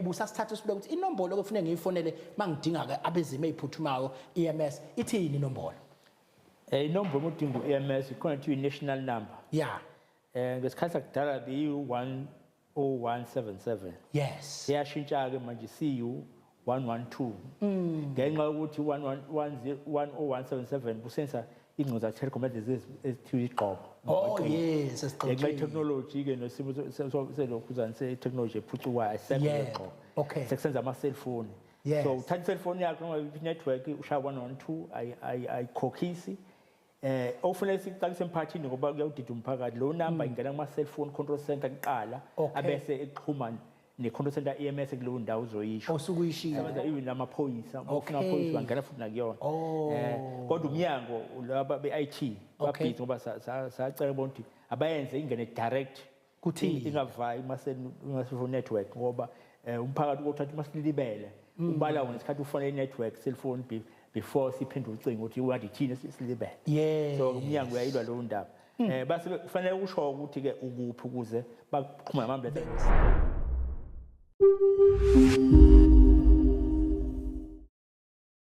ubusasithatha sibeka ukuthi inombolo okufanele ngiyifonele mangidinga ke abezimo eziphuthumayo EMS ithini inombolo inombolo udinga uEMS ikhona kuthiwa national number yeah ngesikhathi sakudala beyi-10177 yes iyashintsha ke manje siyu 112 ngenxa yokuthi 10177 kusenza ingcoza telecom ezithiwa iqobo oh yes ngenxa technology ke nosimo selokhuzana se-technology ephucukayo ayisekho okay sekusenza ama-cellphone so uthatha i-cellphone yakho ngoba i-network ushaya 112 ayikhokhisi ofanele sikucakise emphakathini ngoba kuyawudida umphakathi lo number ingena kuma-cellphone control center kuqala abese exhuma ne-control center EMS kuleyo ndawo uzoyisho osukuyishilo sebenza even namaphoyisa ufuna amaphoyisa bangena futhi nakuyona kodwa umnyango laba be-IT babhizi ngoba sacela bona ukuthi abayenze ingene direct kuthini ingavayi ima-cellphone network ngoba umphakathi ukuthatha masilibele ubala wona isikhathi ufona i-network cellphone before siphendula ucingo ukuthi wadithini silibele so umnyango uyayilwa lowo ndaba base kufanele usho ukuthi ke ukuphi ukuze baqhuma amambulance